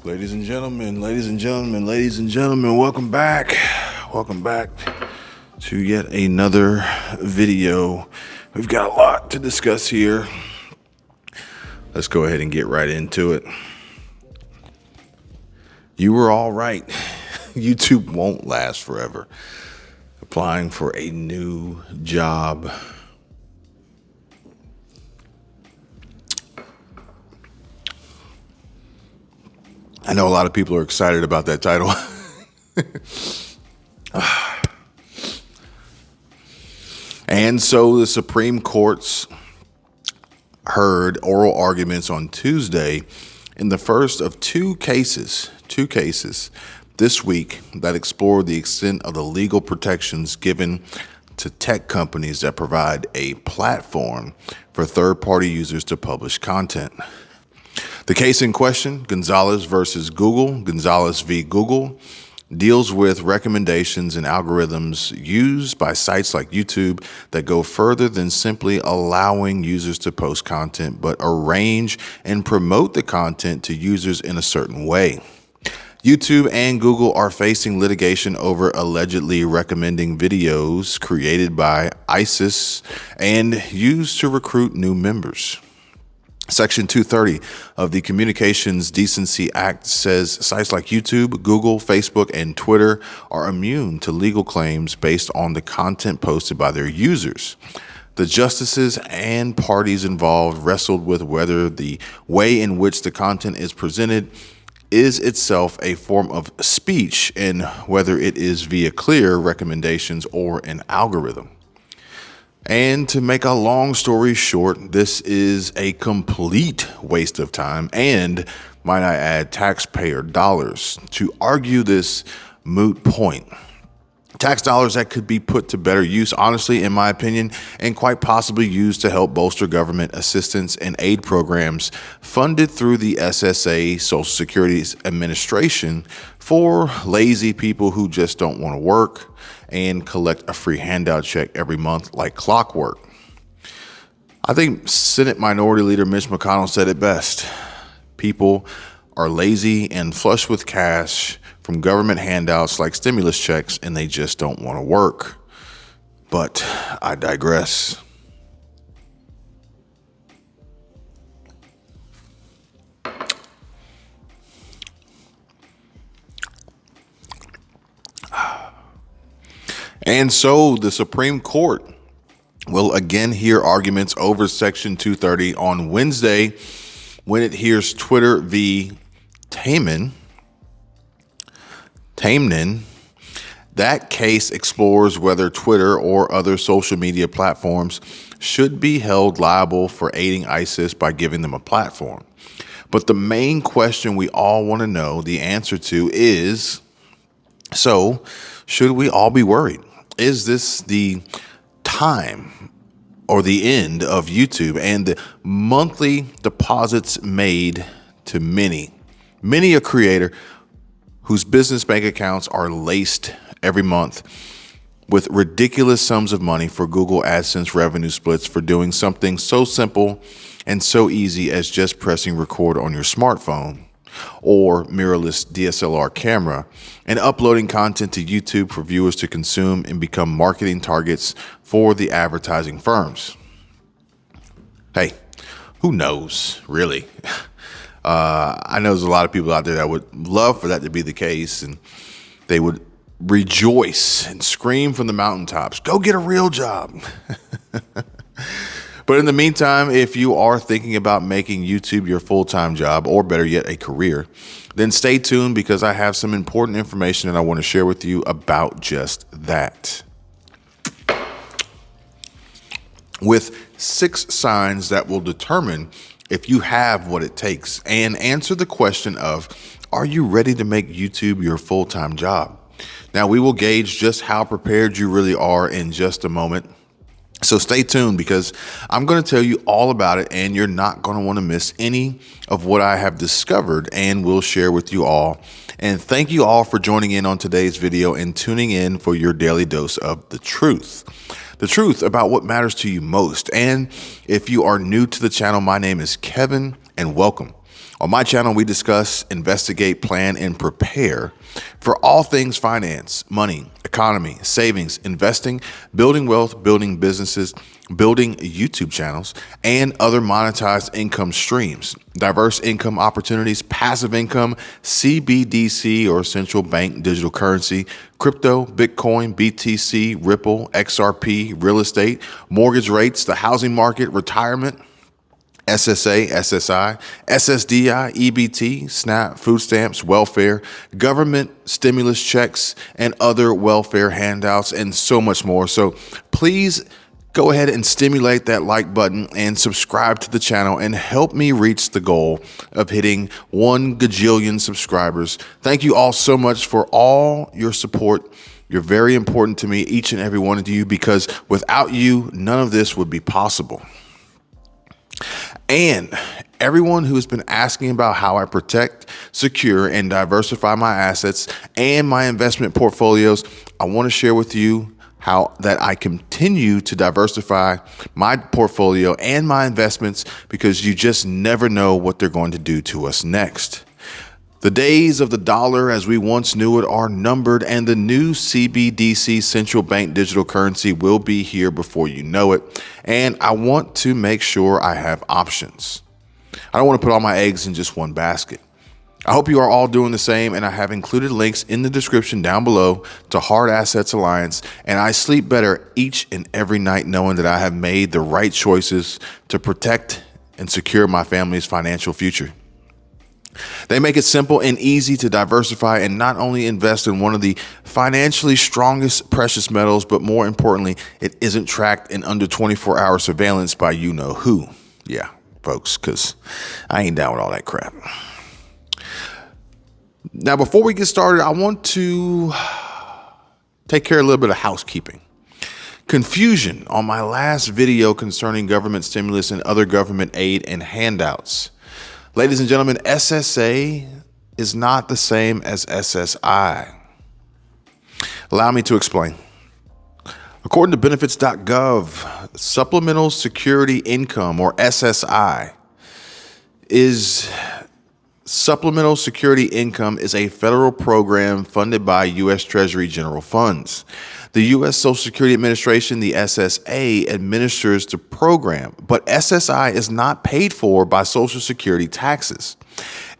Ladies and gentlemen, welcome back. Welcome back to yet another video. We've got a lot to discuss here. Let's go ahead and get right into it. You were all right. YouTube won't last forever. Applying for a new job. I know a lot of people are excited about that title. And so the Supreme Court's heard oral arguments on Tuesday in the first of two cases this week that explore the extent of the legal protections given to tech companies that provide a platform for third-party users to publish content. The case in question, Gonzalez versus Google, Gonzalez v. Google, deals with recommendations and algorithms used by sites like YouTube that go further than simply allowing users to post content, but arrange and promote the content to users in a certain way. YouTube and Google are facing litigation over allegedly recommending videos created by ISIS and used to recruit new members. Section 230 of the Communications Decency Act says sites like YouTube, Google, Facebook, and Twitter are immune to legal claims based on the content posted by their users. The justices and parties involved wrestled with whether the way in which the content is presented is itself a form of speech and whether it is via clear recommendations or an algorithm. And to make a long story short, this is a complete waste of time and, might I add, taxpayer dollars to argue this moot point. Tax dollars that could be put to better use, honestly, in my opinion, and quite possibly used to help bolster government assistance and aid programs funded through the SSA, Social Security Administration, for lazy people who just don't want to work and collect a free handout check every month like clockwork. I think Senate Minority Leader Mitch McConnell said it best. People are lazy and flush with cash from government handouts like stimulus checks, and they just don't want to work. But I digress. And so the Supreme Court will again hear arguments over Section 230 on Wednesday when it hears Twitter v. Taimnen. That case explores whether Twitter or other social media platforms should be held liable for aiding ISIS by giving them a platform. But the main question we all want to know the answer to is, so should we all be worried? Is this the time or the end of YouTube and the monthly deposits made to many a creator whose business bank accounts are laced every month with ridiculous sums of money for Google AdSense revenue splits for doing something so simple and so easy as just pressing record on your smartphone or mirrorless DSLR camera and uploading content to YouTube for viewers to consume and become marketing targets for the advertising firms. Hey, who knows, really? I know there's a lot of people out there that would love for that to be the case, and they would rejoice and scream from the mountaintops, go get a real job. But in the meantime, if you are thinking about making YouTube your full-time job, or better yet, a career, then stay tuned because I have some important information that I want to share with you about just that. With 6 signs that will determine if you have what it takes and answer the question of, are you ready to make YouTube your full-time job? Now, we will gauge just how prepared you really are in just a moment. So stay tuned because I'm going to tell you all about it and you're not going to want to miss any of what I have discovered and will share with you all. And thank you all for joining in on today's video and tuning in for your daily dose of the truth. The truth about what matters to you most. And if you are new to the channel, my name is Kevin and welcome. On my channel, we discuss, investigate, plan, and prepare for all things finance, money, economy, savings, investing, building wealth, building businesses, building YouTube channels, and other monetized income streams, diverse income opportunities, passive income, CBDC or central bank digital currency, crypto, Bitcoin, BTC, Ripple, XRP, real estate, mortgage rates, the housing market, retirement, SSA, SSI, SSDI, EBT, SNAP, food stamps, welfare, government stimulus checks, and other welfare handouts, and so much more. So please go ahead and stimulate that like button and subscribe to the channel and help me reach the goal of hitting 1 gajillion subscribers. Thank you all so much for all your support. You're very important to me, each and every one of you, because without you, none of this would be possible. And everyone who has been asking about how I protect, secure, and diversify my assets and my investment portfolios, I want to share with you how that I continue to diversify my portfolio and my investments, because you just never know what they're going to do to us next. The days of the dollar as we once knew it are numbered, and the new CBDC central bank digital currency will be here before you know it. And I want to make sure I have options. I don't want to put all my eggs in just one basket. I hope you are all doing the same, and I have included links in the description down below to Hard Assets Alliance, and I sleep better each and every night knowing that I have made the right choices to protect and secure my family's financial future. They make it simple and easy to diversify and not only invest in one of the financially strongest precious metals, but more importantly, it isn't tracked in under 24-hour surveillance by you know who. Yeah, folks, because I ain't down with all that crap. Now, before we get started, I want to take care of a little bit of housekeeping. Confusion on my last video concerning government stimulus and other government aid and handouts. Ladies and gentlemen, SSA is not the same as SSI. Allow me to explain. According to benefits.gov, Supplemental Security Income, or SSI, Supplemental Security Income is a federal program funded by U.S. Treasury General Funds. The U.S. Social Security Administration, the SSA, administers the program, but SSI is not paid for by Social Security taxes.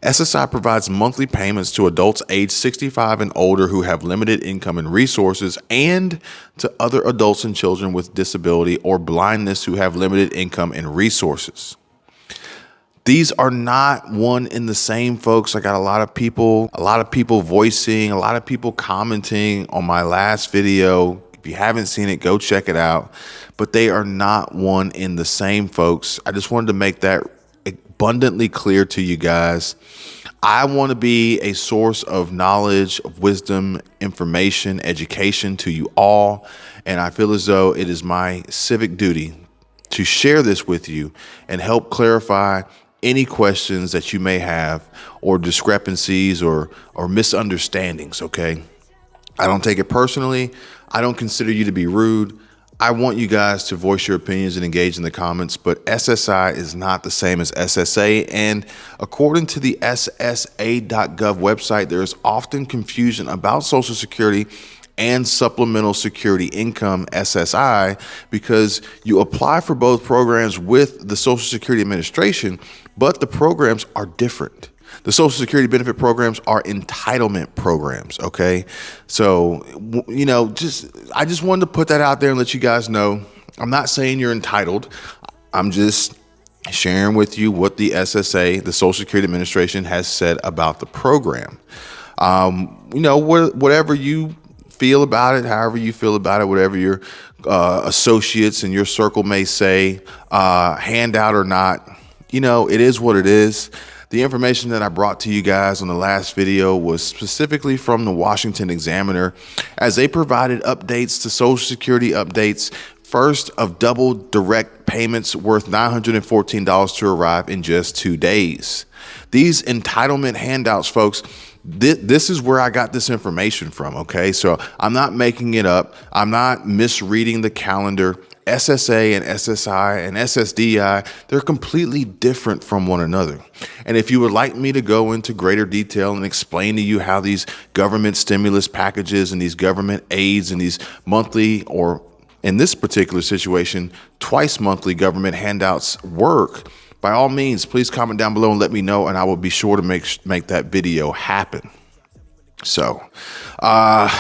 SSI provides monthly payments to adults age 65 and older who have limited income and resources, and to other adults and children with disability or blindness who have limited income and resources. These are not one and the same, folks. I got a lot of people voicing, a lot of people commenting on my last video. If you haven't seen it, go check it out. But they are not one and the same, folks. I just wanted to make that abundantly clear to you guys. I want to be a source of knowledge, of wisdom, information, education to you all. And I feel as though it is my civic duty to share this with you and help clarify any questions that you may have, or discrepancies or misunderstandings, okay? I don't take it personally. I don't consider you to be rude. I want you guys to voice your opinions and engage in the comments, but SSI is not the same as SSA. And according to the SSA.gov website, there is often confusion about Social Security and Supplemental Security Income, SSI, because you apply for both programs with the Social Security Administration, but the programs are different. The Social Security benefit programs are entitlement programs, okay? So, you know, I just wanted to put that out there and let you guys know. I'm not saying you're entitled. I'm just sharing with you what the SSA, the Social Security Administration, has said about the program. You know, whatever you feel about it, however you feel about it, whatever your associates in your circle may say, handout or not, you know, it is what it is. The information that I brought to you guys on the last video was specifically from the Washington Examiner, as they provided updates to Social Security updates, first of double direct payments worth $914 to arrive in just 2 days. These entitlement handouts, folks, this is where I got this information from, okay? So I'm not making it up. I'm not misreading the calendar. SSA and SSI and SSDI, they're completely different from one another. And if you would like me to go into greater detail and explain to you how these government stimulus packages and these government aids and these monthly, or in this particular situation, twice monthly government handouts work, by all means, please comment down below and let me know, and I will be sure to make that video happen. So,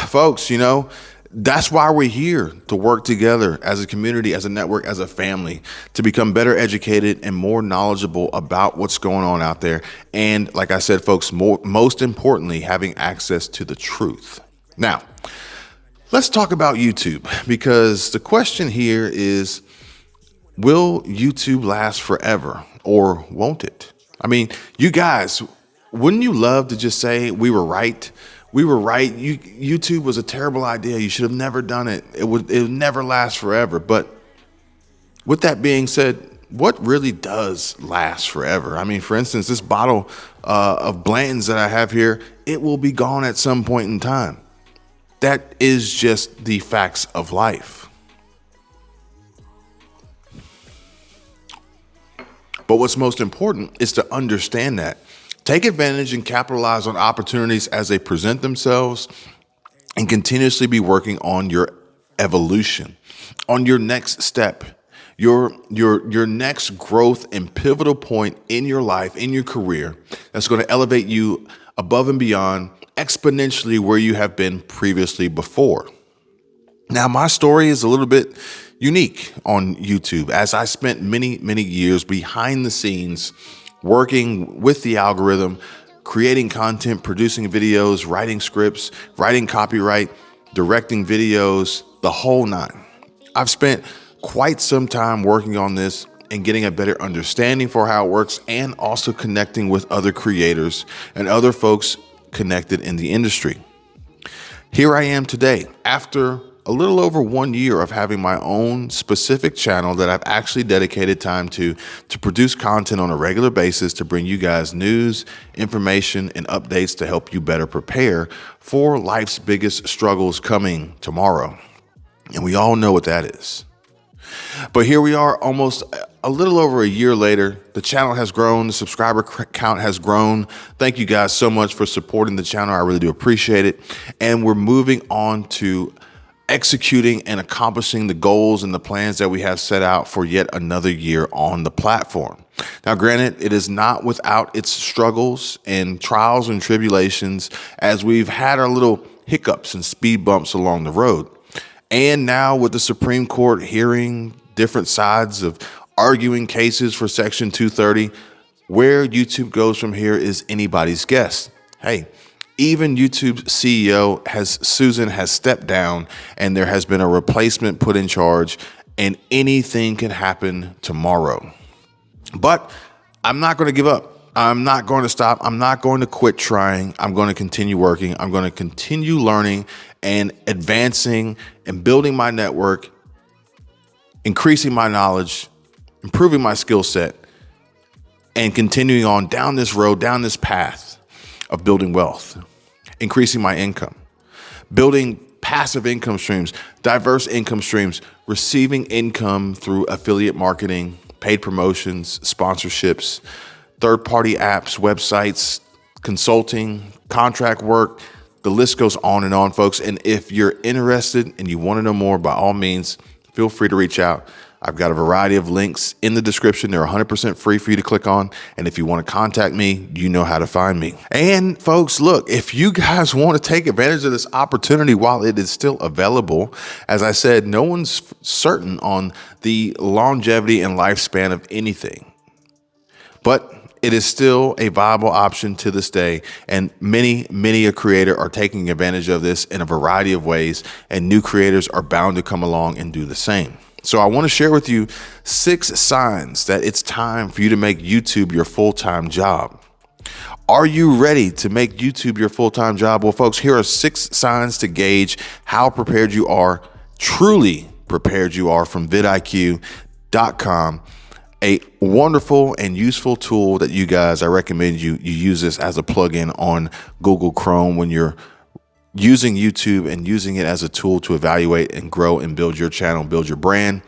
folks, that's why we're here, to work together as a community, as a network, as a family, to become better educated and more knowledgeable about what's going on out there. And like I said, folks, most importantly, having access to the truth. Now, let's talk about YouTube, because the question here is, will YouTube last forever, or won't it? I mean, you guys, wouldn't you love to just say we were right? We were right. YouTube was a terrible idea. You should have never done it. It would never last forever. But with that being said, what really does last forever? I mean, for instance, this bottle of Blanton's that I have here, it will be gone at some point in time. That is just the facts of life. But what's most important is to understand that. Take advantage and capitalize on opportunities as they present themselves, and continuously be working on your evolution, on your next step, your next growth and pivotal point in your life, in your career, that's going to elevate you above and beyond exponentially where you have been previously before. Now, my story is a little bit unique on YouTube, as I spent many, many years behind the scenes working with the algorithm, creating content, producing videos, writing scripts, writing copyright, directing videos, the whole nine. I've spent quite some time working on this and getting a better understanding for how it works, and also connecting with other creators and other folks connected in the industry. Here I am today, after a little over 1 year of having my own specific channel that I've actually dedicated time to produce content on a regular basis, to bring you guys news, information, and updates to help you better prepare for life's biggest struggles coming tomorrow. And we all know what that is. But here we are, almost a little over a year later. The channel has grown, the subscriber count has grown. Thank you guys so much for supporting the channel. I really do appreciate it. And we're moving on to executing and accomplishing the goals and the plans that we have set out for yet another year on the platform. Now, granted, it is not without its struggles and trials and tribulations, as we've had our little hiccups and speed bumps along the road. And now with the Supreme Court hearing different sides of arguing cases for Section 230, where YouTube goes from here is anybody's guess. Hey, even YouTube's CEO, Susan, has stepped down, and there has been a replacement put in charge, and anything can happen tomorrow. But I'm not going to give up. I'm not going to stop. I'm not going to quit trying. I'm going to continue working. I'm going to continue learning and advancing and building my network, increasing my knowledge, improving my skill set, and continuing on down this road, down this path of building wealth, increasing my income, building passive income streams, diverse income streams, receiving income through affiliate marketing, paid promotions, sponsorships, third-party apps, websites, consulting, contract work. The list goes on and on, folks. And if you're interested and you want to know more, by all means, feel free to reach out. I've got a variety of links in the description. They're 100% free for you to click on. And if you want to contact me, you know how to find me. And folks, look, if you guys want to take advantage of this opportunity while it is still available, as I said, no one's certain on the longevity and lifespan of anything, but it is still a viable option to this day. And many a creator are taking advantage of this in a variety of ways, and new creators are bound to come along and do the same. So I want to share with you 6 signs that it's time for you to make YouTube your full-time job. Are you ready to make YouTube your full-time job? Well, folks, here are 6 signs to gauge how prepared you are, truly prepared you are, from vidIQ.com. A wonderful and useful tool that you guys, I recommend you use this as a plugin on Google Chrome when you're using YouTube and using it as a tool to evaluate and grow and build your channel, build your brand.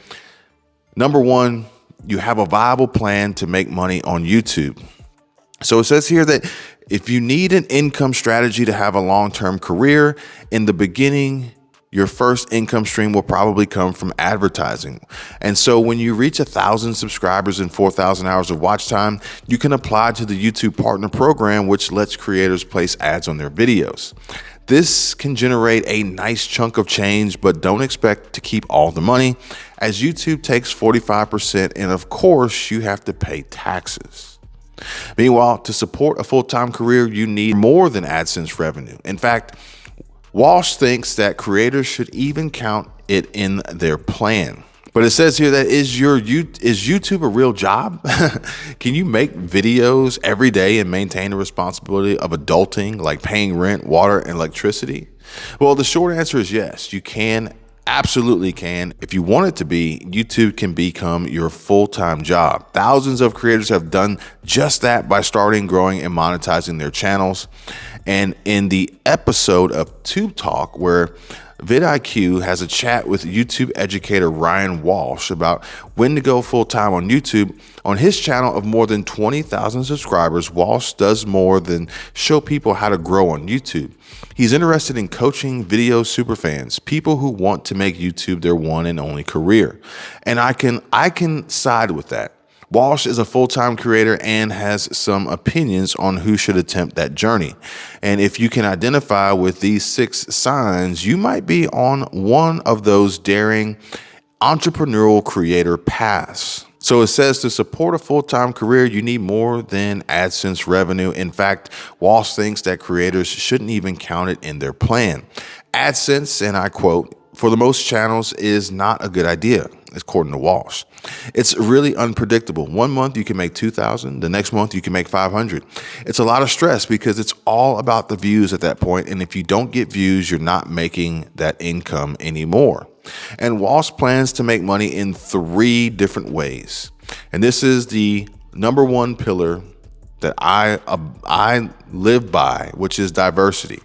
Number one, you have a viable plan to make money on YouTube. So it says here that if you need an income strategy to have a long-term career, in the beginning, your first income stream will probably come from advertising. And so when you reach 1,000 subscribers and 4,000 hours of watch time, you can apply to the YouTube Partner Program, which lets creators place ads on their videos. This can generate a nice chunk of change, but don't expect to keep all the money, as YouTube takes 45%, and of course, you have to pay taxes. Meanwhile, to support a full-time career, you need more than AdSense revenue. In fact, Walsh thinks that creators should even count it in their plan. But it says here that is YouTube a real job? Can you make videos every day and maintain the responsibility of adulting, like paying rent, water, and electricity? Well, the short answer is yes, you can. Absolutely can. If you want it to be, YouTube can become your full-time job. Thousands of creators have done just that by starting, growing, and monetizing their channels. And in the episode of Tube Talk, where vidIQ has a chat with YouTube educator Ryan Walsh about when to go full-time on YouTube, on his channel of more than 20,000 subscribers, Walsh does more than show people how to grow on YouTube. He's interested in coaching video superfans, people who want to make YouTube their one and only career. And I can side with that. Walsh is a full-time creator and has some opinions on who should attempt that journey. And if you can identify with these 6 signs, you might be on one of those daring entrepreneurial creator paths. So it says to support a full-time career, you need more than AdSense revenue. In fact, Walsh thinks that creators shouldn't even count it in their plan. AdSense, and I quote, for the most channels is not a good idea, according to Walsh. It's really unpredictable. One month you can make 2,000, the next month you can make 500. It's a lot of stress because it's all about the views at that point, and if you don't get views, you're not making that income anymore. And Walsh plans to make money in 3 different ways. And this is the number one pillar that I live by, which is diversity.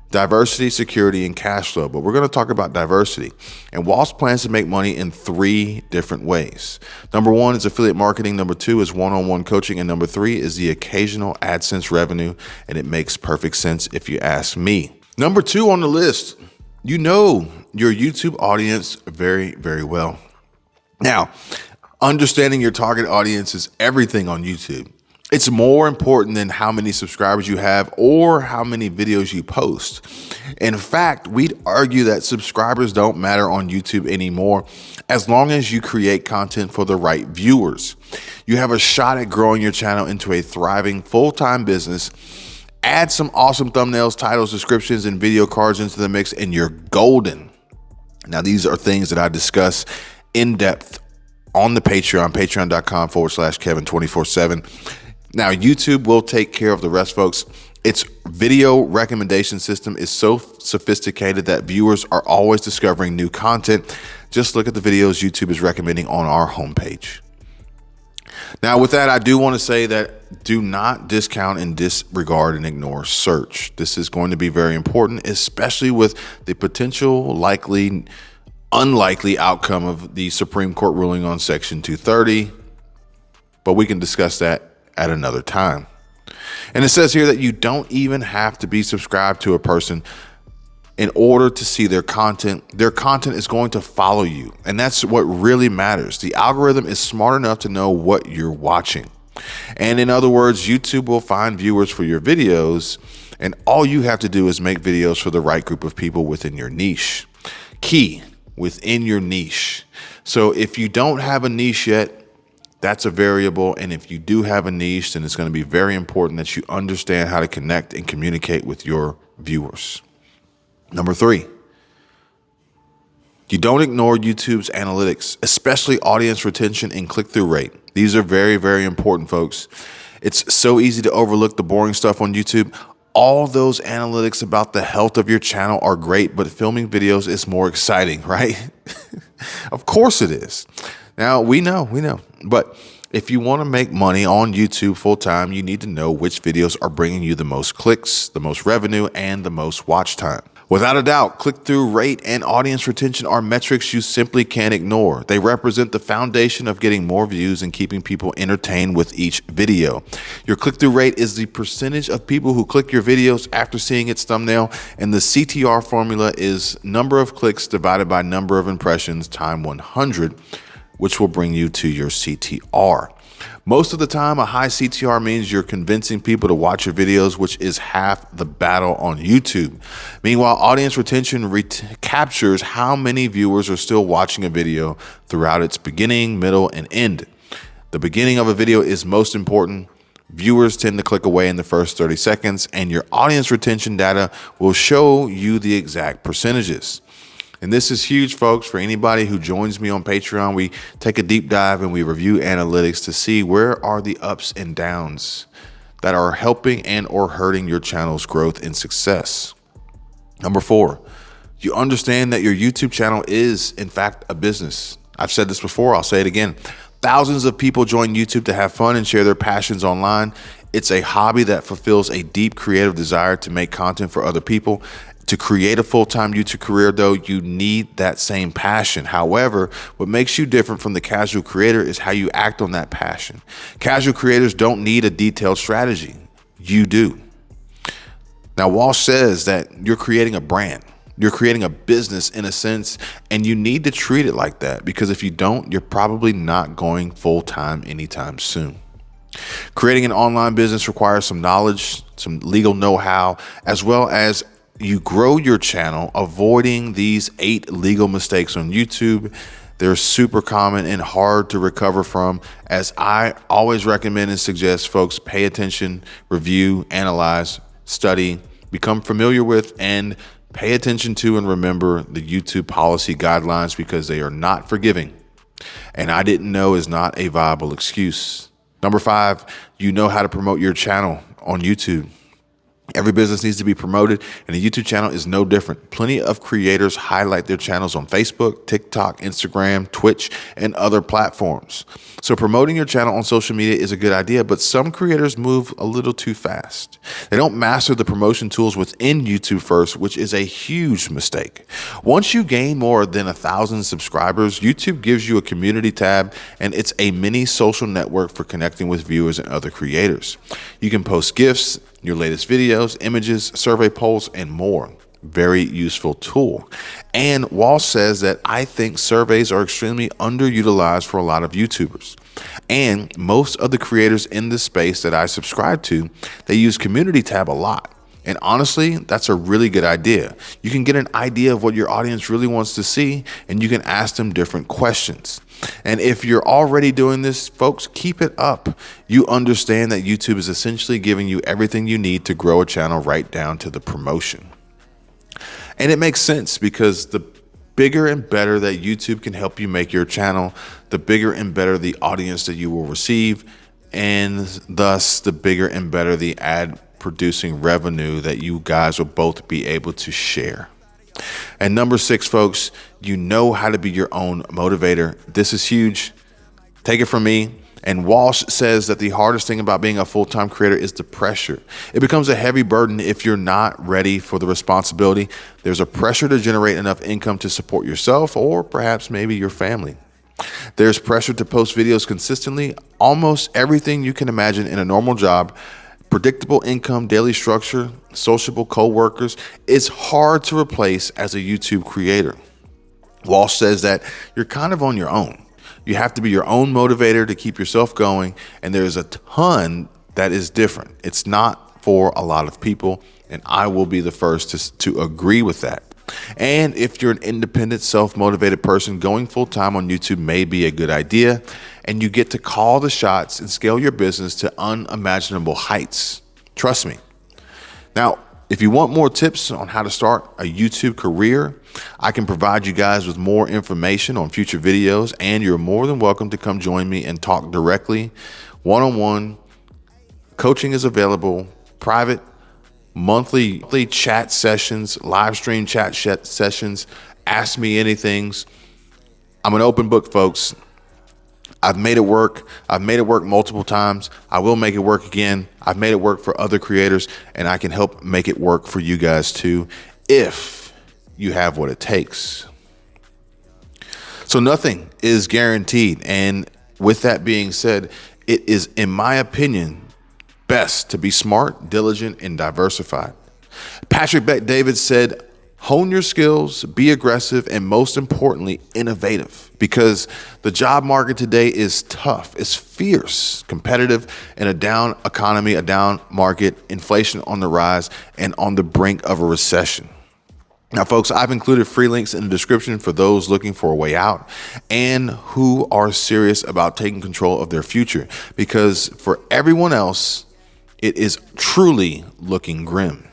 Diversity, security, and cash flow. But we're going to talk about diversity. And Walsh plans to make money in 3 different ways. Number 1 is affiliate marketing. Number 2 is one-on-one coaching. And number 3 is the occasional AdSense revenue. And it makes perfect sense if you ask me. Number 2 on the list, you know your YouTube audience very, very well. Now, understanding your target audience is everything on YouTube. It's more important than how many subscribers you have or how many videos you post. In fact, we'd argue that subscribers don't matter on YouTube anymore as long as you create content for the right viewers. You have a shot at growing your channel into a thriving full-time business. Add some awesome thumbnails, titles, descriptions, and video cards into the mix, and you're golden. Now, these are things that I discuss in depth on the Patreon, patreon.com/Kevin247. Now, YouTube will take care of the rest, folks. Its video recommendation system is so sophisticated that viewers are always discovering new content. Just look at the videos YouTube is recommending on our homepage. Now, with that, I do want to say that do not discount and disregard and ignore search. This is going to be very important, especially with the potential unlikely outcome of the Supreme Court ruling on Section 230. But we can discuss that at another time. And it says here that you don't even have to be subscribed to a person in order to see their content. Their content is going to follow you. And that's what really matters. The algorithm is smart enough to know what you're watching. And in other words, YouTube will find viewers for your videos. And all you have to do is make videos for the right group of people within your niche. Key, within your niche. So if you don't have a niche yet, that's a variable. And if you do have a niche, then it's going to be very important that you understand how to connect and communicate with your viewers. Number 3, you don't ignore YouTube's analytics, especially audience retention and click-through rate. These are very, very important, folks. It's so easy to overlook the boring stuff on YouTube. All those analytics about the health of your channel are great, but filming videos is more exciting, right? Of course it is. Now, we know. But if you want to make money on YouTube full-time, you need to know which videos are bringing you the most clicks, the most revenue, and the most watch time. Without a doubt, click-through rate and audience retention are metrics you simply can't ignore. They represent the foundation of getting more views and keeping people entertained with each video. Your click-through rate is the percentage of people who click your videos after seeing its thumbnail, and the CTR formula is number of clicks divided by number of impressions times 100, which will bring you to your CTR. Most of the time, a high CTR means you're convincing people to watch your videos, which is half the battle on YouTube. Meanwhile, audience retention captures how many viewers are still watching a video throughout its beginning, middle, and end. The beginning of a video is most important. Viewers tend to click away in the first 30 seconds, and your audience retention data will show you the exact percentages. And this is huge, folks. For anybody who joins me on Patreon, we take a deep dive and we review analytics to see where are the ups and downs that are helping and or hurting your channel's growth and success. Number 4, you understand that your YouTube channel is, in fact, a business. I've said this before, I'll say it again. Thousands of people join YouTube to have fun and share their passions online. It's a hobby that fulfills a deep creative desire to make content for other people. To create a full-time YouTube career, though, you need that same passion. However, what makes you different from the casual creator is how you act on that passion. Casual creators don't need a detailed strategy. You do. Now, Walsh says that you're creating a brand. You're creating a business in a sense, and you need to treat it like that, because if you don't, you're probably not going full-time anytime soon. Creating an online business requires some knowledge, some legal know-how, as well as you grow your channel avoiding these 8 legal mistakes on YouTube. They're super common and hard to recover from. As I always recommend and suggest, folks, pay attention, review, analyze, study, become familiar with, and pay attention to and remember the YouTube policy guidelines, because they are not forgiving. And I didn't know is not a viable excuse. Number 5, you know how to promote your channel on YouTube. Every business needs to be promoted, and a YouTube channel is no different. Plenty of creators highlight their channels on Facebook, TikTok, Instagram, Twitch, and other platforms. So promoting your channel on social media is a good idea, but some creators move a little too fast. They don't master the promotion tools within YouTube first, which is a huge mistake. Once you gain more than 1,000 subscribers, YouTube gives you a community tab, and it's a mini social network for connecting with viewers and other creators. You can post GIFs, your latest videos, images, survey polls, and more. Very useful tool. And Walsh says that I think surveys are extremely underutilized for a lot of YouTubers. And most of the creators in this space that I subscribe to, they use community tab a lot. And honestly, that's a really good idea. You can get an idea of what your audience really wants to see, and you can ask them different questions. And if you're already doing this, folks, keep it up. You understand that YouTube is essentially giving you everything you need to grow a channel, right down to the promotion. And it makes sense, because the bigger and better that YouTube can help you make your channel, the bigger and better the audience that you will receive, and thus the bigger and better the ad producing revenue that you guys will both be able to share. And number 6, folks, you know how to be your own motivator. This is huge. Take it from me. And Walsh says that the hardest thing about being a full-time creator is the pressure. It becomes a heavy burden if you're not ready for the responsibility. There's a pressure to generate enough income to support yourself, or perhaps maybe your family. There's pressure to post videos consistently. Almost everything you can imagine in a normal job, predictable income, daily structure, sociable co-workers, is hard to replace as a YouTube creator. Walsh says that you're kind of on your own. You have to be your own motivator to keep yourself going, and there's a ton that is different. It's not for a lot of people, and I will be the first to agree with that. And if you're an independent, self-motivated person, going full-time on YouTube may be a good idea, and you get to call the shots and scale your business to unimaginable heights. Trust me. Now, if you want more tips on how to start a YouTube career, I can provide you guys with more information on future videos, and you're more than welcome to come join me and talk directly, one-on-one. Coaching is available, private, monthly chat sessions, live stream chat sessions, ask me anything. I'm an open book, folks. I've made it work. I've made it work multiple times. I will make it work again. I've made it work for other creators, and I can help make it work for you guys too. if you have what it takes. So nothing is guaranteed. And with that being said, it is, in my opinion, best to be smart, diligent, and diversified. Patrick Bet-David said, hone your skills, be aggressive, and most importantly, innovative, because the job market today is tough. It's fierce, competitive, in a down economy, a down market, inflation on the rise, and on the brink of a recession. Now, folks, I've included free links in the description for those looking for a way out and who are serious about taking control of their future, because for everyone else, it is truly looking grim.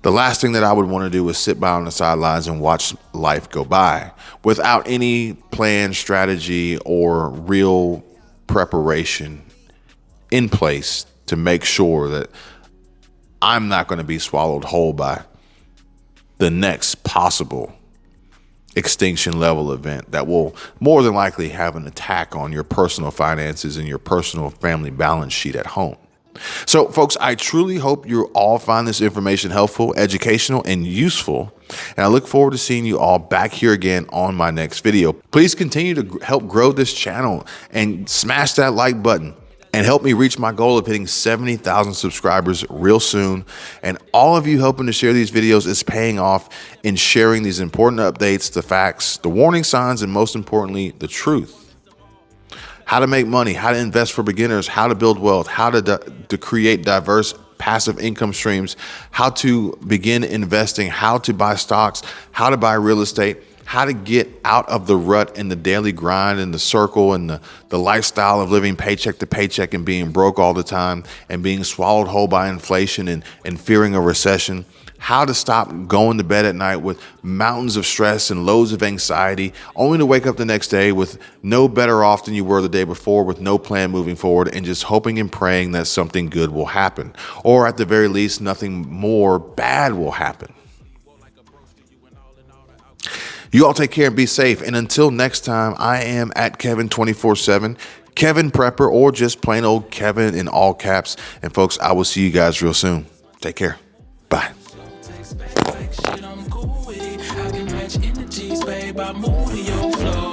The last thing that I would want to do is sit by on the sidelines and watch life go by without any plan, strategy, or real preparation in place to make sure that I'm not going to be swallowed whole by the next possible extinction level event that will more than likely have an attack on your personal finances and your personal family balance sheet at home. So, folks, I truly hope you all find this information helpful, educational, and useful. And I look forward to seeing you all back here again on my next video. Please continue to help grow this channel and smash that like button and help me reach my goal of hitting 70,000 subscribers real soon. And all of you helping to share these videos is paying off in sharing these important updates, the facts, the warning signs, and most importantly, the truth. How to make money, how to invest for beginners, how to build wealth, how to create diverse passive income streams, how to begin investing, how to buy stocks, how to buy real estate, how to get out of the rut and the daily grind and the circle and the lifestyle of living paycheck to paycheck and being broke all the time and being swallowed whole by inflation and fearing a recession. How to stop going to bed at night with mountains of stress and loads of anxiety, only to wake up the next day with no better off than you were the day before, with no plan moving forward, and just hoping and praying that something good will happen. Or at the very least, nothing more bad will happen. You all take care and be safe. And until next time, I am at Kevin 24/7, Kevin Prepper, or just plain old Kevin in all caps. And folks, I will see you guys real soon. Take care. Bye. I can match energies, babe. I move to your flow.